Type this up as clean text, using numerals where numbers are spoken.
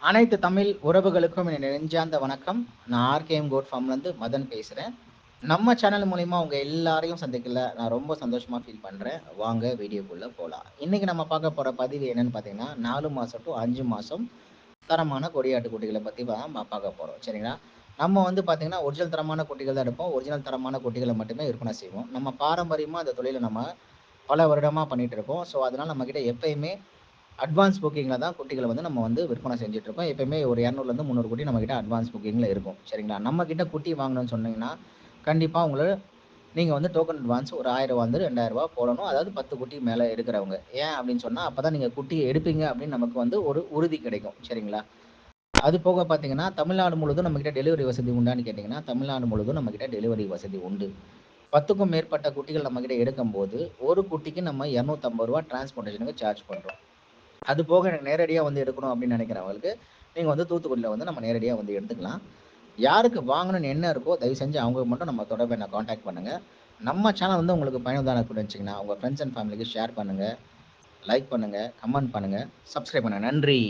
அனைத்து தமிழ் உறவுகளுக்கும் என் நெஞ்சார்ந்த வணக்கம். நான் ஆர்கேஎம் கோட் ஃபார்ம்லேருந்து மதன் பேசுகிறேன். நம்ம சேனல் மூலிமா உங்க எல்லாரையும் சந்திக்கல நான் ரொம்ப சந்தோஷமா ஃபீல் பண்ணுறேன். வாங்க வீடியோக்குள்ளே போகலாம். இன்றைக்கி நம்ம பார்க்க போகிற பதிவு என்னன்னு பார்த்தீங்கன்னா 4 மாதம் டு 5 மாதம் தரமான கொடியாட்டு குட்டிகளை பற்றி தான் பார்க்க போகிறோம். சரிங்களா? நம்ம வந்து பார்த்தீங்கன்னா ஒரிஜினல் தரமான குட்டிகள் தான் எடுப்போம். ஒரிஜினல் தரமான குட்டிகளை மட்டுமே விற்பனை செய்வோம். நம்ம பாரம்பரியமாக அந்த தொழிலை நம்ம பல வருடமாக பண்ணிகிட்டு இருக்கோம். ஸோ அதனால் நம்மக்கிட்ட எப்பயுமே அட்வான்ஸ் புக்கிங்கில் தான் குட்டிகளை வந்து நம்ம வந்து விற்பனை செஞ்சுட்ருக்கோம். எப்பயுமே ஒரு 200லேருந்து 300 குட்டி நம்மக்கிட்ட அட்வான்ஸ் புக்கிங்கில் இருக்கும். சரிங்களா? நம்மக்கிட்ட குட்டி வாங்கணும்னு சொன்னீங்கன்னா கண்டிப்பாக உங்களை நீங்கள் வந்து டோக்கன் அட்வான்ஸ் ஒரு 1000 வந்து ரூ. 2000 போடணும். அதாவது 10 குட்டி மேலே எடுக்கிறவங்க. ஏன் அப்படின்னு சொன்னால் அப்போ தான் நீங்கள் குட்டியை எடுப்பீங்க அப்படின்னு நமக்கு வந்து ஒரு உறுதி கிடைக்கும். சரிங்களா? அது போக பார்த்தீங்கன்னா தமிழ்நாடு முழுவதும் நம்மக்கிட்ட டெலிவரி வசதி உண்டான்னு கேட்டிங்கன்னா தமிழ்நாடு முழுவதும் நம்மக்கிட்ட டெலிவரி வசதி உண்டு. 10க்கும் மேற்பட்ட குட்டிகள் நம்மக்கிட்ட எடுக்கும்போது ஒரு குட்டிக்கு நம்ம ரூ. 250 டிரான்ஸ்போர்ட்டேஷனுக்கு சார்ஜ் பண்ணுறோம். அது போக எனக்கு நேரடியாக வந்து எடுக்கணும் அப்படின்னு நினைக்கிறவங்களுக்கு நீங்கள் வந்து தூத்துக்குடியில் வந்து நம்ம நேரடியாக வந்து எடுத்துக்கலாம். யாருக்கு வாங்கணும்னு என்ன இருக்கோ தயவு செஞ்சு அவங்க மட்டும் நம்ம தொடர்பை நான் காண்டாக்ட் பண்ணுங்கள். நம்ம சேனல் வந்து உங்களுக்கு பயனுள்ளதாக இருந்துச்சுங்கன்னா உங்கள் ஃப்ரெண்ட்ஸ் அண்ட் ஃபேமிலிக்கு ஷேர் பண்ணுங்கள், லைக் பண்ணுங்கள், கமெண்ட் பண்ணுங்கள், சப்ஸ்கிரைப் பண்ணுங்கள். நன்றி.